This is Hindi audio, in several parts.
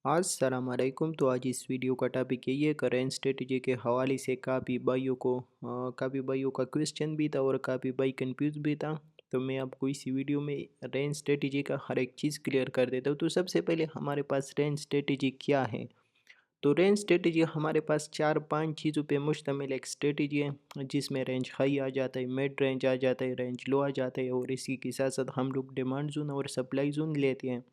अस्सलाम वालेकुम। तो आज इस वीडियो का टॉपिक यही है, करेंट स्ट्रेटजी के हवाले से काफ़ी भाइयों का क्वेश्चन भी था और काफ़ी भाई कंफ्यूज भी था। तो मैं आपको इसी वीडियो में रेंज स्ट्रेटजी का हर एक चीज़ क्लियर कर देता हूँ। तो सबसे पहले हमारे पास रेंज स्ट्रेटजी क्या है। तो रेंज स्ट्रेटजी हमारे पास 4-5 चीज़ों पे मुश्तमिल एक स्ट्रेटजी है, जिसमें रेंज हाई आ जाता है, मिड रेंज आ जाता है, रेंज लो आ जाता है और इसी के साथ साथ हम लोग डिमांड जोन और सप्लाई जोन लेते हैं।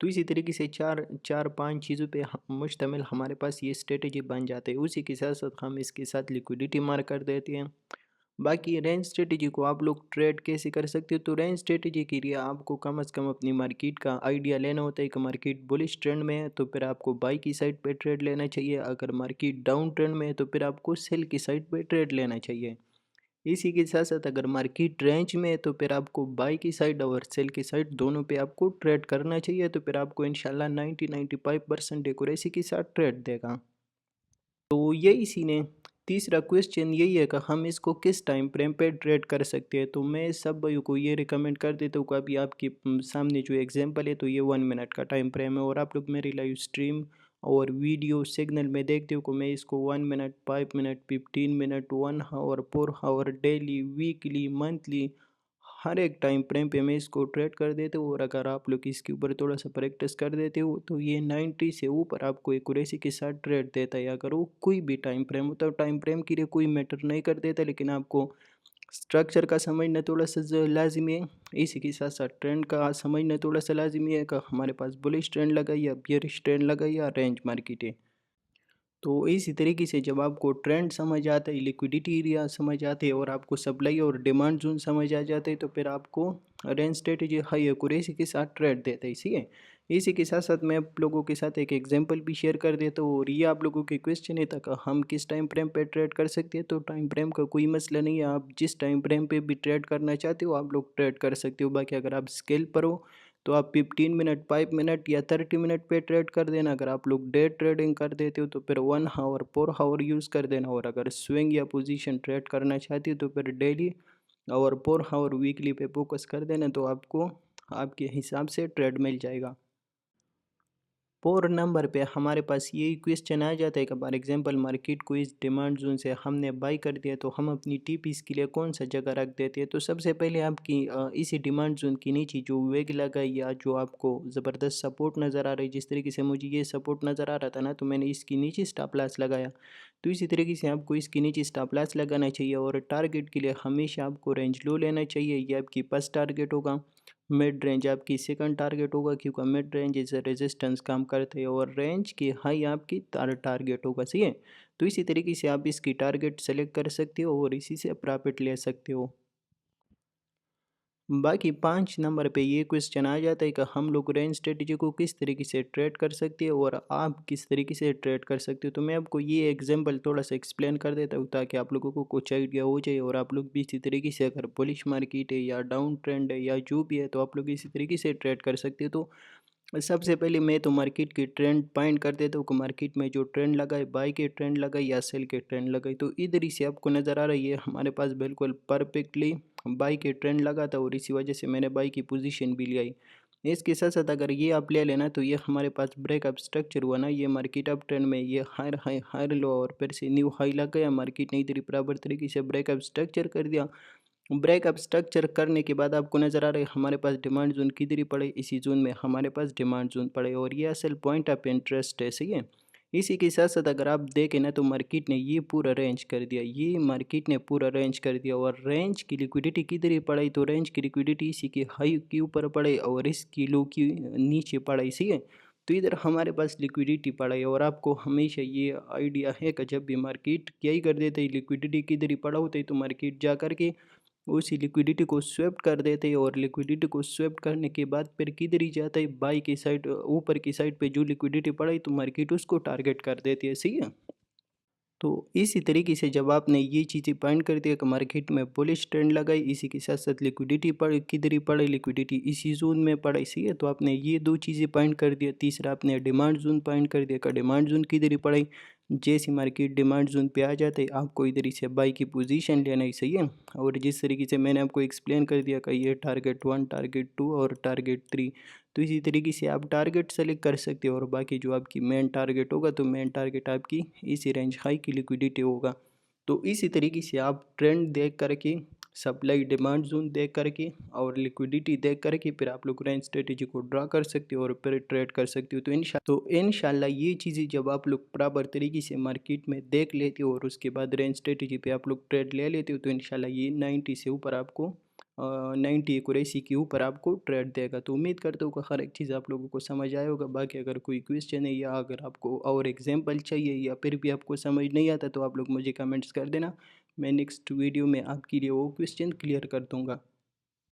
तो इसी तरीके से 4-5 चीज़ों पे मुश्तमिल हमारे पास ये स्ट्रेटजी बन जाते हैं। उसी के साथ साथ हम इसके साथ लिक्विडिटी मार्क कर देते हैं। बाकी रेंज स्ट्रेटजी को आप लोग ट्रेड कैसे कर सकते हो, तो रेंज स्ट्रेटजी के लिए आपको कम से कम अपनी मार्केट का आइडिया लेना होता है कि मार्केट बुलिश ट्रेंड में है तो फिर आपको बाई की साइड पे ट्रेड लेना चाहिए, अगर मार्केट डाउन ट्रेंड में है तो फिर आपको सेल की साइड पे ट्रेड लेना चाहिए। इसी के साथ साथ अगर मार्केट रेंज में है तो फिर आपको बाई की साइड और सेल की साइड दोनों पे आपको ट्रेड करना चाहिए, तो फिर आपको इंशाल्लाह 90-95% एक्यूरेसी के साथ ट्रेड देगा। तो यही सीन है। तीसरा क्वेश्चन यही है कि हम इसको किस टाइम फ्रेम पे ट्रेड कर सकते हैं। तो मैं सब भाइयों को ये रिकमेंड कर देता हूँ कि अभी आपके सामने जो एग्जांपल है तो ये 1 मिनट का टाइम फ्रेम है और आप लोग मेरी लाइव स्ट्रीम और वीडियो सिग्नल में देखते हो कि मैं इसको 1 minute, 5 minute, 15 minute, 1 hour, 4 hour, daily, weekly, monthly, हर एक टाइम फ्रेम पे मैं इसको ट्रेड कर देता हूँ और अगर आप लोग इसके ऊपर थोड़ा सा प्रैक्टिस कर देते हो तो ये 90 से ऊपर आपको एक्यूरेसी के साथ ट्रेड देता है। अगर वो कोई भी टाइम फ्रेम होता है, टाइम फ्रेम के लिए कोई मैटर नहीं कर देता, लेकिन आपको स्ट्रक्चर का समझना थोड़ा सा लाजिमी है। इसी के साथ साथ ट्रेंड का समझना थोड़ा सा लाजिमी है कि हमारे पास बुलिश ट्रेंड लगा या बियरिश ट्रेंड लगा या रेंज मार्केट है। तो इसी तरीके से जब आपको ट्रेंड समझ आता है, लिक्विडिटी एरिया समझ आते हैं और आपको सप्लाई और डिमांड जोन समझ आ जाते हैं तो फिर आपको रेंज स्ट्रेटेजी हाई एक्यूरेसी के साथ ट्रेड देता है। इसी है, इसी के साथ साथ मैं आप लोगों के साथ एक एग्जांपल भी शेयर कर देता हूँ और ये आप लोगों के क्वेश्चन है तक हम किस टाइम फ्रेम पे ट्रेड कर सकते हैं। तो टाइम फ्रेम का कोई मसला नहीं है, आप जिस टाइम फ्रेम पे भी ट्रेड करना चाहते हो आप लोग ट्रेड कर सकते हो। बाकी अगर आप स्केल पर हो तो आप 15 मिनट, 5 मिनट या 30 मिनट पे ट्रेड कर देना। अगर आप लोग डे ट्रेडिंग कर देते हो तो फिर 1 आवर, 4 आवर यूज़ कर देना और अगर स्विंग या पोजीशन ट्रेड करना चाहते हो तो फिर डेली और 4 आवर, वीकली पे फोकस कर देना, तो आपको आपके हिसाब से ट्रेड मिल जाएगा। 4 नंबर पे हमारे पास यही क्वेश्चन आ जाता है कि फॉर एग्जांपल मार्केट को इस डिमांड जोन से हमने बाई कर दिया तो हम अपनी टीपीस के लिए कौन सा जगह रख देते हैं। तो सबसे पहले आपकी इसी डिमांड जोन के नीचे जो वेग लगा या जो आपको ज़बरदस्त सपोर्ट नज़र आ रही है, जिस तरीके से मुझे ये सपोर्ट नज़र आ रहा था ना, तो मैंने इसके नीचे स्टॉप लॉस लगाया। तो इसी तरीके से आपको इसके नीचे स्टॉप लॉस लगाना चाहिए और टारगेट के लिए हमेशा आपको रेंज लो लेना चाहिए। ये आपकी फर्स्ट टारगेट होगा। मिड रेंज आपकी सेकंड टारगेट होगा, क्योंकि mid range as a resistance काम करते हैं और रेंज की हाई आपकी टारगेट होगा। सही है, तो इसी तरीके से आप इसकी टारगेट सेलेक्ट कर सकते हो और इसी से प्रॉफिट ले सकते हो। बाकी 5 नंबर पे ये क्वेश्चन आ जाता है कि हम लोग रेंज स्ट्रेटजी को किस तरीके से ट्रेड कर सकते हैं और आप किस तरीके से ट्रेड कर सकते हो। तो मैं आपको ये एग्जांपल थोड़ा सा एक्सप्लेन कर देता हूँ ताकि आप लोगों को कुछ आइडिया हो जाए और आप लोग भी इसी तरीके से, अगर बुलिश मार्केट है या डाउन ट्रेंड है या जो भी है, तो आप लोग इसी तरीके से ट्रेड कर सकते हो। तो सबसे पहले मैं तो मार्केट की ट्रेंड पॉइंट कर देता हूँ कि मार्केट में जो ट्रेंड लगा है, बाई के ट्रेंड लगा है या सेल के ट्रेंड लगा है। तो इधर ही से आपको नज़र आ रही है हमारे पास बिल्कुल परफेक्टली बाई के ट्रेंड लगा था और इसी वजह से मैंने बाई की पोजीशन भी लिया। इसके साथ साथ अगर ये आप ले लेना तो ये हमारे पास ब्रेकअप स्ट्रक्चर हुआ ना, ये मार्केट अप ट्रेंड में ये हायर हाई हायर लो और फिर से न्यू हाई लग गया, मार्केट ने इधर ही बराबर तरीके से ब्रेकअप स्ट्रक्चर कर दिया। ब्रेकअप स्ट्रक्चर करने के बाद आपको नज़र आ रहा है हमारे पास डिमांड जोन किधर ही पड़े, इसी जोन में हमारे पास डिमांड जोन पड़े और ये असल पॉइंट ऑफ इंटरेस्ट है। सही है, इसी के साथ साथ अगर आप देखें ना तो मार्केट ने ये पूरा रेंज कर दिया, ये मार्केट ने पूरा रेंज कर दिया और रेंज की लिक्विडिटी किधर ही पड़ाई, तो रेंज की लिक्विडिटी इसी के हाई के ऊपर पड़े और इसकी लो की नीचे पड़ाई। सही है, तो इधर हमारे पास लिक्विडिटी पड़ाई और आपको हमेशा ये आइडिया है कि जब भी मार्केट क्या ही कर देते हैं, लिक्विडिटी किधर ही पड़ा होता है तो मार्केट जा करके उसी लिक्विडिटी को स्वेप्ट कर देते हैं और लिक्विडिटी को स्वेप्ट करने के बाद फिर किधर ही जाता है, बाई की साइड, ऊपर की साइड पे जो लिक्विडिटी पड़ा है तो मार्केट उसको टारगेट कर देती है। सही है, तो इसी तरीके से जब आपने ये चीज़ें पॉइंट कर दिया कि मार्केट में बुलिश ट्रेंड लगाई, इसी के साथ साथ लिक्विडिटी पड़ किधर ही पड़े, लिक्विडिटी इसी जोन में पड़ा, सही है, तो आपने ये दो चीज़ें पॉइंट कर दिया। तीसरा आपने डिमांड जोन पॉइंट कर दिया कि डिमांड जोन किधर ही पड़े, जैसे मार्केट डिमांड जोन पे आ जाते आपको इधर ही से बाई की पोजीशन लेना ही। सही है, और जिस तरीके से मैंने आपको एक्सप्लेन कर दिया कि ये टारगेट 1, टारगेट 2 और टारगेट 3, तो इसी तरीके से आप टारगेट सेलेक्ट कर सकते हो और बाकी जो आपकी मेन टारगेट होगा तो मेन टारगेट आपकी इसी रेंज हाई की लिक्विडिटी होगा। तो इसी तरीके से आप ट्रेंड देख करके, सप्लाई डिमांड जोन देख करके और लिक्विडिटी देख करके फिर आप लोग रेंज स्ट्रेटेजी को ड्रा कर सकते हो और फिर ट्रेड कर सकते हो। तो इंशाल्लाह ये चीज़ें जब आप लोग बराबर तरीके से मार्केट में देख लेते हो और उसके बाद रेंज स्ट्रेटेजी पे आप लोग ट्रेड ले लेते हो तो इंशाल्लाह ये 90 से ऊपर आपको 90 एक्यूरेसी के ऊपर आपको ट्रेड देगा। तो उम्मीद करता हूँ कि हर एक चीज़ आप लोगों को समझ आया होगा। बाकी अगर कोई क्वेश्चन है या अगर आपको और एग्जांपल चाहिए या फिर भी आपको समझ नहीं आता तो आप लोग मुझे कमेंट्स कर देना। मैं नेक्स्ट वीडियो में आपके लिए वो क्वेश्चन क्लियर कर दूँगा।